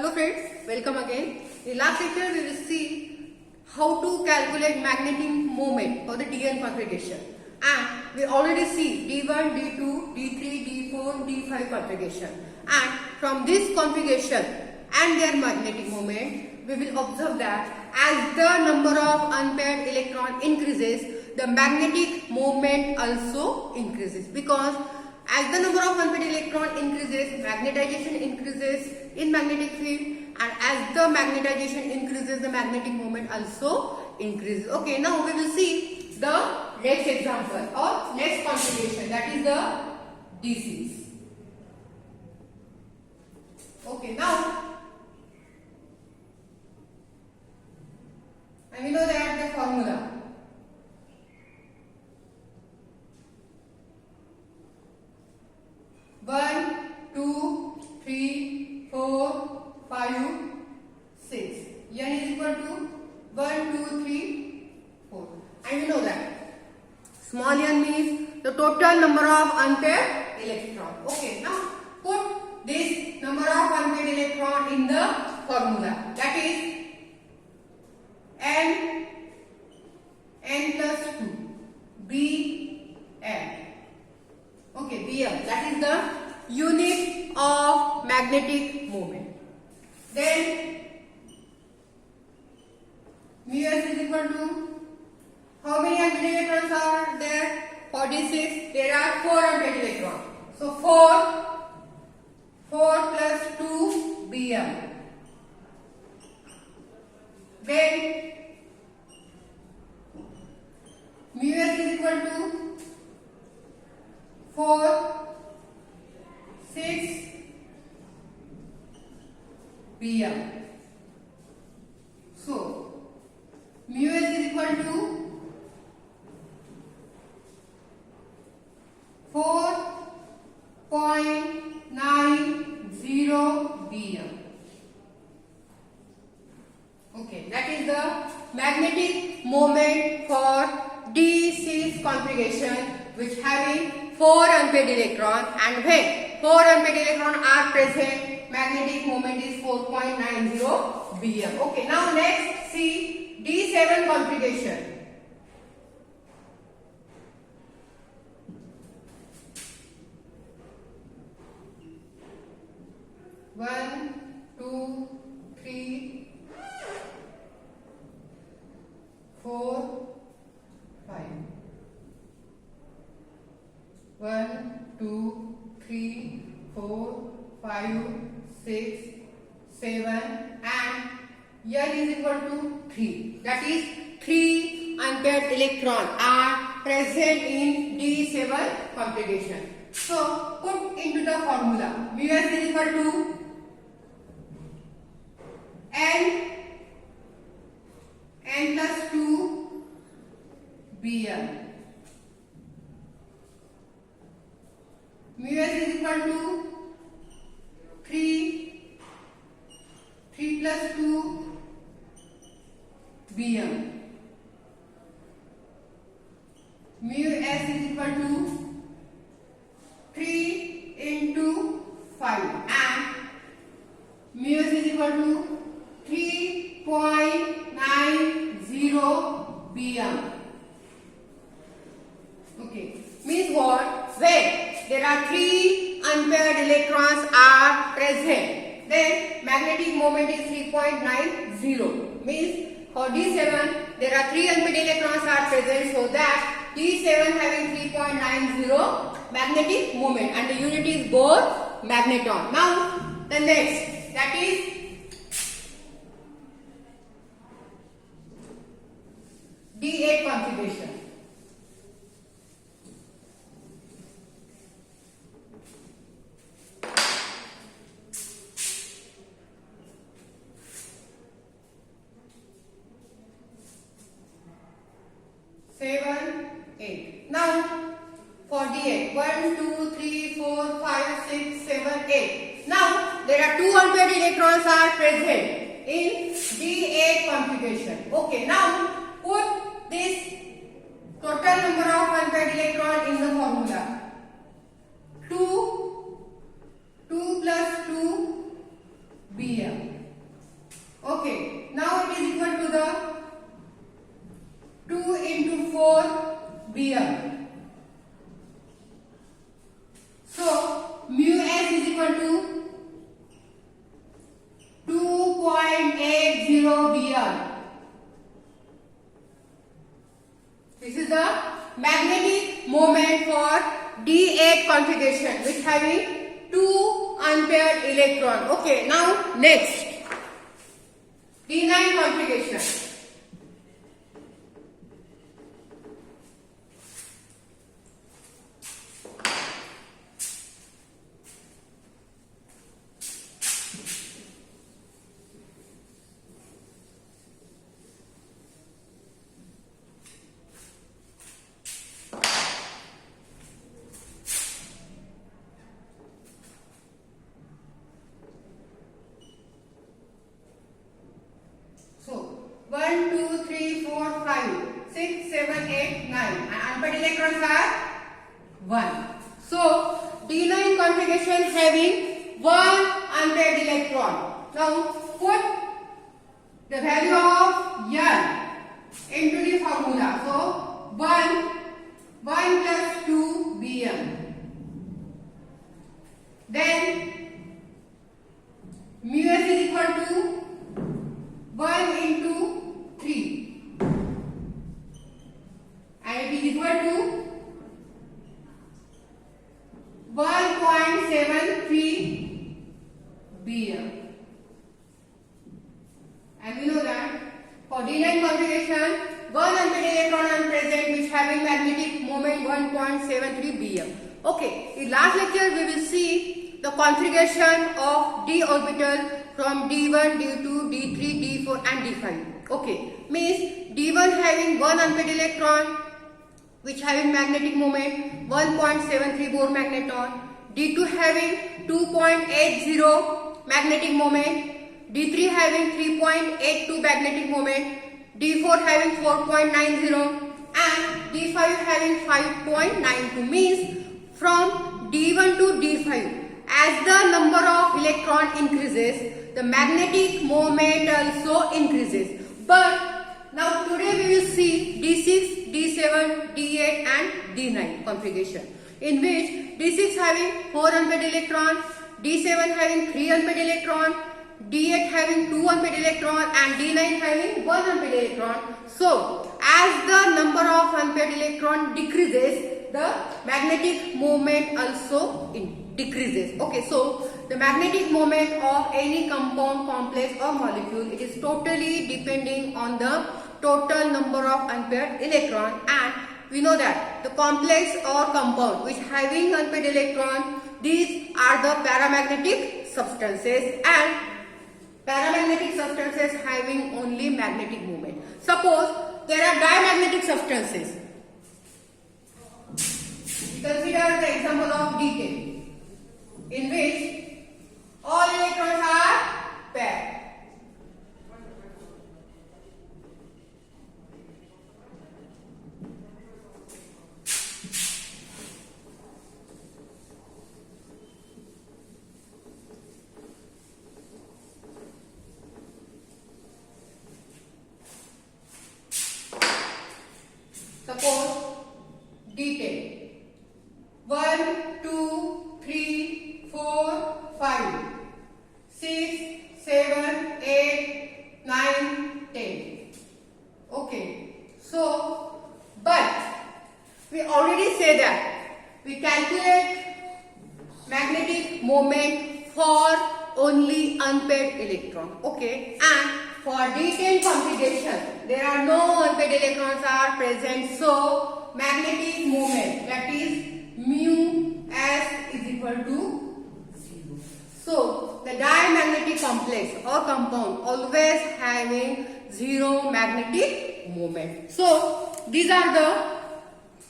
Hello friends, welcome again. In last lecture we will see how to calculate magnetic moment for the DN configuration. And we already see D1, D2, D3, D4, D5 configuration. And from this configuration and their magnetic moment, we will observe that as the number of unpaired electron increases, the magnetic moment also increases, because as the number of unpaired electron increases, magnetization increases in magnetic field, and as the magnetization increases, the magnetic moment also increases. Okay, now we will see the next example or next configuration, that is the DCs. Okay, now and we know that the formula. One, two, three, four, 5, 6. N is equal to 1, 2, 3, 4. And we know that small n means the total number of unpaired electron. Okay, now put this number of unpaired electron in the formula. That is n plus 2 Bm. Okay, Bm, that is the unit of magnetic moment. Then mu s is equal to how many unpaired electrons are there? 46. There are 4 unpaired electrons. So 4 plus 2 Bm. Then mu s is equal to 4, 6 Bm. So mu s is equal to 4.90 Bm. Okay, that is the magnetic moment for D6 configuration, which having 4 unpaired electrons, and when 4 unpaired electrons are present, magnetic moment is 4.90 Bm. Okay, now next see D7 configuration. One, two, three, 4, 5. 1, 2, 3, 4, 5, 6, 7, and N is equal to 3. That is 3 unpaired electrons are present in D7 configuration. So put into the formula. Mu s is equal to n plus 2 Bm. Mu s is equal to 3 plus 2 Bm. Mu s is equal to 3 into 5, and mu s is equal to 3.90 Bm. Okay, means what? When there are 3 unpaired electrons are present, then magnetic moment is 3.90. Means for D7 there are 3 unpaired electrons are present, so that D7 having 3.90 magnetic moment, and the unit is Bohr magneton. Now the next, that is D8 configuration. Now for D8, 1, 2, 3, 4, 5, 6, 7, 8. Now there are 2 unpaired electrons are present in D8 configuration. Okay, now put this total number of unpaired electrons in the formula. 2 plus 2 Bm. moment for D8 configuration which having 2 unpaired electron. Okay, now next D9 configuration. So 1, 2, 3, 4, 5, 6, 7, 8, 9 and unpaired electrons are 1. So D9 configuration having 1 unpaired electron. Now put the value of N into the formula. So 1 plus 2 Bm. Then mu s is equal to 1 into 3 and it is equal to 1.73 Bm. And we know that for D9 configuration, 1 unpaired electron are present which having magnetic moment 1.73 Bm. Okay, in last lecture we will see the configuration of d orbital from D1, D2, D3, D4 and D5. Okay, means D1 having 1 unpaired electron which having magnetic moment 1.73 Bohr magneton, D2 having 2.80 magnetic moment, D3 having 3.82 magnetic moment, D4 having 4.90 and D5 having 5.92. Means from D1 to D5, as the number of electron increases, the magnetic moment also increases. But now today we will see D6, D7, D8 and D9 configuration, in which D6 having 4 unpaired electron, D7 having 3 unpaired electron, D8 having 2 unpaired electron and D9 having 1 unpaired electron. So as the number of unpaired electron decreases, the magnetic moment also decreases. Okay, so the magnetic moment of any compound, complex or molecule, it is totally depending on the total number of unpaired electron. And we know that the complex or compound which having unpaired electron, these are the paramagnetic substances, and paramagnetic substances having only magnetic moment. Suppose there are diamagnetic substances. Consider the example of D10, in which all electrons are paired. Suppose D10. 1, 2, 3, 4, 5, 6, 7, 8, 9, 10. Okay. So, but we already say that we calculate magnetic moment for only unpaired electron. Okay. And for D10 configuration, there are no unpaired electrons are present. So, magnetic moment, that is mu s is equal to 0. So the diamagnetic complex or compound always having 0 magnetic moment. So these are the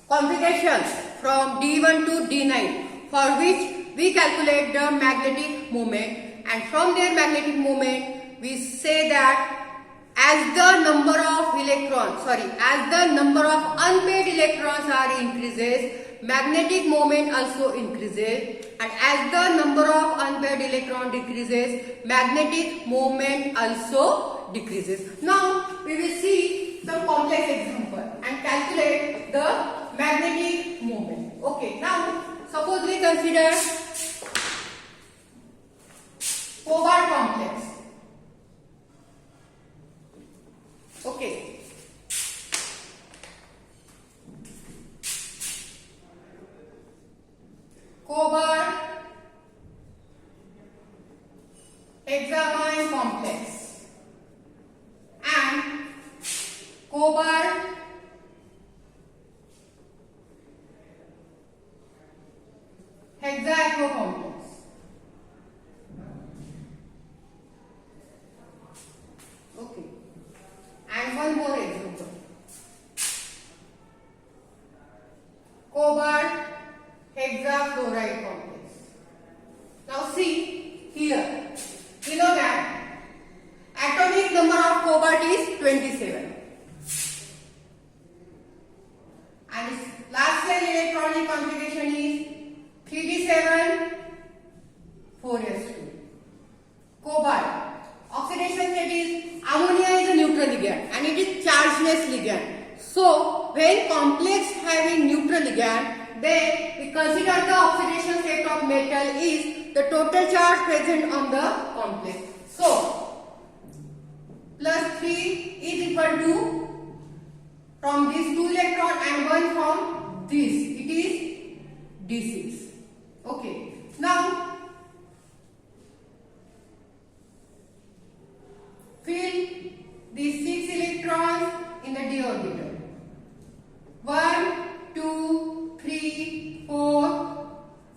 configurations from D1 to D9 for which we calculate the magnetic moment, and from their magnetic moment we say that as the number of unpaired electrons are increases, magnetic moment also increases, and as the number of unpaired electron decreases, magnetic moment also decreases. Now we will see some complex example and calculate the magnetic moment. Okay, now suppose we consider Fogart complex. Okay. hexaamine complex and cobalt hexaacro complex. Okay, and one more example, cobalt hexafluoride complex. Now see here, you know that atomic number of cobalt is 27 and its last cell electronic configuration is 3d7 4s2. Cobalt oxidation state is ammonia is a neutral ligand and it is chargeless ligand. So when complex having neutral ligand, then we consider the oxidation state of metal is the total charge present on the complex. So plus 3 is equal to from this 2 electron and 1 from this, it is d6. Okay, now fill these 6 electrons in the d orbital. 1 2 3 4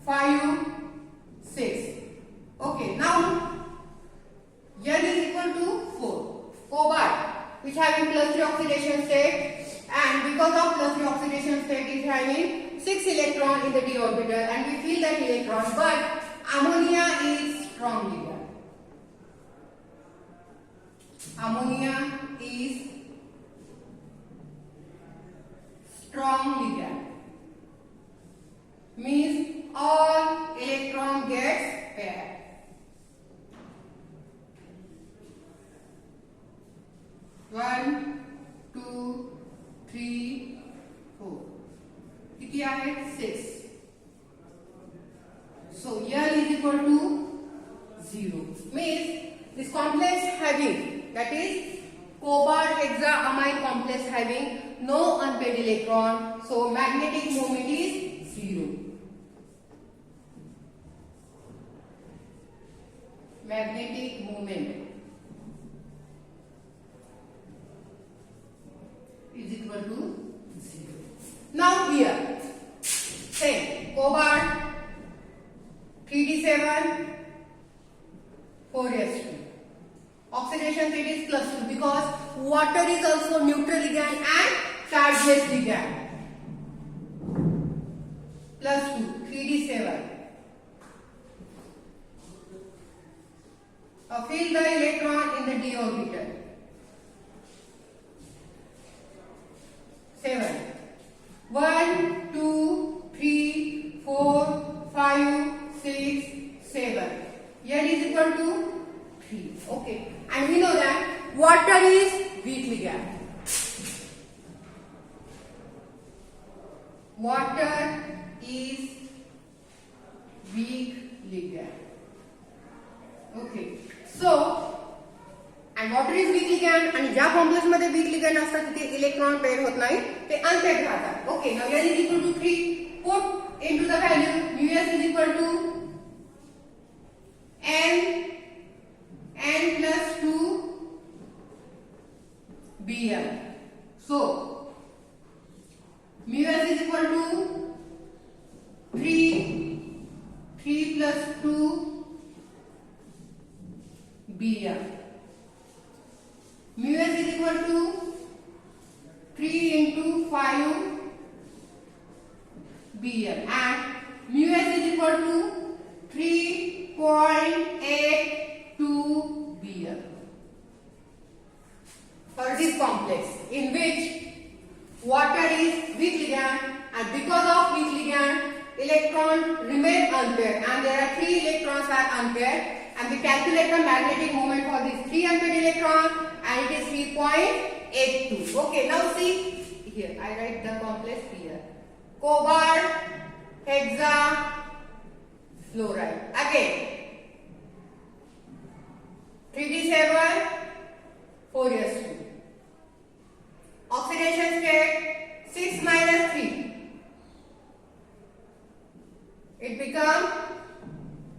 5 6. Okay, now N is equal to 4. Cobalt which having plus 3 oxidation state, and because of plus 3 oxidation state is having 6 electron in the d orbital and we feel that electron, but ammonia is strong ligand. Ammonia is strong ligand, means all electron gets paired. One, two, three, four. किती आहेत? 6. So L is equal to 0. Means this complex having, that is cobalt hexaamine complex having no unpaired electron. So magnetic moment is 0. Magnetic moment is equal to 0. Now here, same cobalt 3d7 4s2. Oxidation state is plus 2 because water is also neutral ligand and chargeless ligand. Plus 2 3d7. Fill the electron in the d orbital. 7. 1 2 3 4 5 6 7. N is equal to 3. Okay, and we know that water is weak ligand. Water is weak ligand. Okay, so and water is weak ligand आणि ज्या complex मध्ये weak ligand असतात तिथे electron pair होत नाही, ते unpaired राहतात. Okay, now N is equal to 3. Put into the value mu s is equal to n plus 2 bm. So mu s is equal to 3 plus 2 bm. Mu s is equal to 3 into 5 bm and mu s is equal to 3.82 bm. For this complex in which water is weak ligand and because of weak ligand electron remain unpaired and there are 3 electrons are unpaired and we calculate the magnetic moment for these 3 unpaired electrons and it is 3.82. Okay, now see here, I write the complex here. Cobalt hexafluoride. Again 3d7 4s2. Oxidation state 6 minus 3. It becomes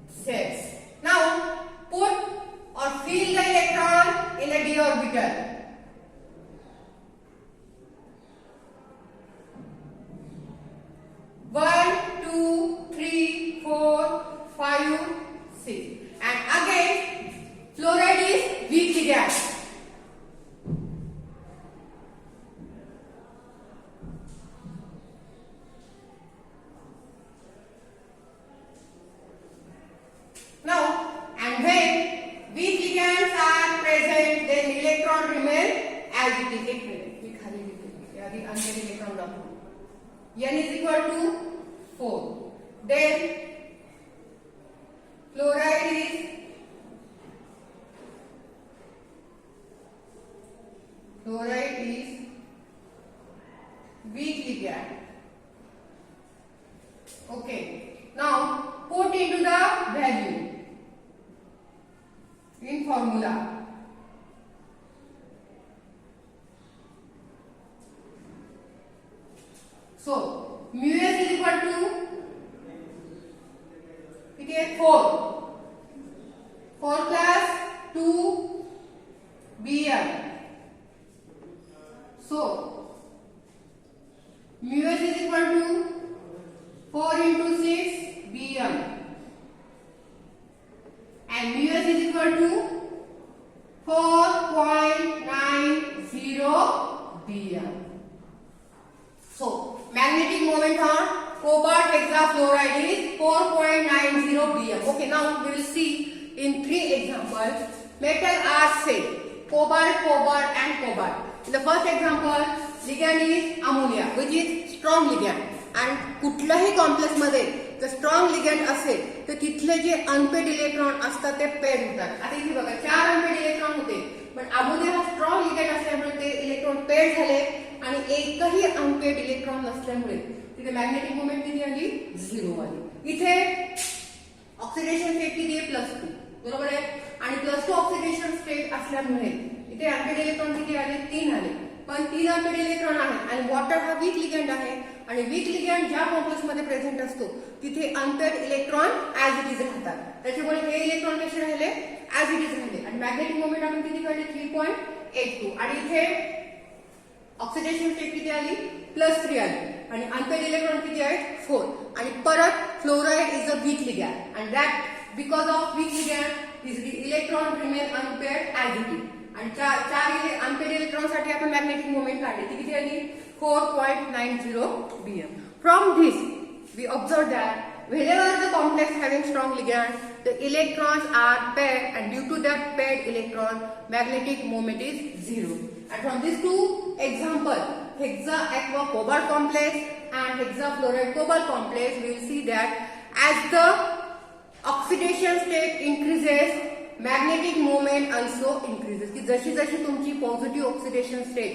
6. Now put figure. One, two, three, four, five, six. And again, fluoride is weak ligand. Now, and when weak ligands are present, then electron remain as it is. एक minute मी खाली लिखते यादी अंदर electron दाखवू. N is equal to 4. Then fluoride is weak ligand. Okay. Now put into the value in formula. So mu s is equal to it is 4 plus 2 Bm. So mu s is equal to 4 into 6 Bm and mu s is equal to 4.90 Bm. So magnetic moment on cobalt hexafluoride is 4.90 Bm. Okay, now we will see in 3 examples. Metal are said cobalt, cobalt and cobalt. In the first example, ligand is ammonia, which is strong ligand. And कुठल्याही complex मध्ये जर strong ligand असेल तर तिथले जे unpaired electron असतात ते paid होतात. आता इथे बघा 4 अनपेड इलेक्ट्रॉन होते, पण अमोनिया हा स्ट्रॉंग लिगँड असल्यामुळे ते इलेक्ट्रॉन पेड झाले आणि एकही अनपेड इलेक्ट्रॉन नसल्यामुळे तिथे मॅग्नेटिक मोमेंट किती आली? 0 आली. इथे ऑक्सिडेशन स्टेट किती आहे? +2, बरोबर आहे. आणि +2 ऑक्सिडेशन स्टेट असल्यामुळे इथे अनपेड इलेक्ट्रॉन किती आले? 3 आले. पण 3 अनपेड इलेक्ट्रॉन आहेत आणि वॉटर हा वीक लिगँड आहे आणि वीक लिगँड ज्या कॉम्प्लेक्स मध्ये प्रेझेंट असतो तिथे unpaired electron as it is राहतात. त्याच्यामुळे हे इलेक्ट्रॉन कसे राहिले? ऍज इट इज राहिले. आणि मॅग्नेटिक मोमेंट आपण किती काढले? 3.82. आणि इथे ऑक्सिडेशन स्टेट किती आली? +3 आली. आणि अनपेड इलेक्ट्रॉन किती आहेत? 4. आणि परत fluoride is a weak ligand and that because of weak ligand his electron remain unpaired as it is. आणि 4 अनपेड इलेक्ट्रॉन साठी आपण मॅग्नेटिक मोमेंट काढली ती किती आली? 4.90 Bm. From this we observe that whenever the complex having strong ligand the electrons are paired and due to that paired electron magnetic moment is 0. And from these 2 example hexa aqua cobalt complex and hexafluoride cobalt complex we will see that as the oxidation state increases magnetic moment also increases. की जशी जशी तुमची positive oxidation state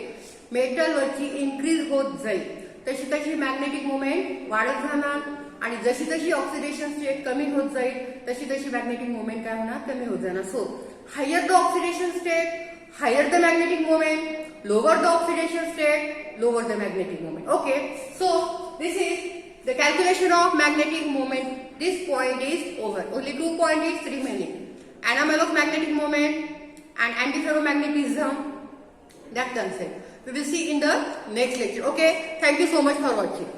metal वरची increase होत जाईल तशी तशी magnetic moment वाढत राहणार आणि जशी जशी ऑक्सिडेशन स्टेट कमी होत जाईल तशी तशी मॅग्नेटिक मोमेंट काय होणार? कमी होत जाणार. So higher the oxidation state higher the magnetic moment, lower the oxidation state, lower the magnetic moment. Okay, so this is the calculation of magnetic moment. This point is over. Only 2 points is remaining. Anomalous magnetic moment and antiferromagnetism, that concept we will see in the next lecture. Okay, thank you so much for watching.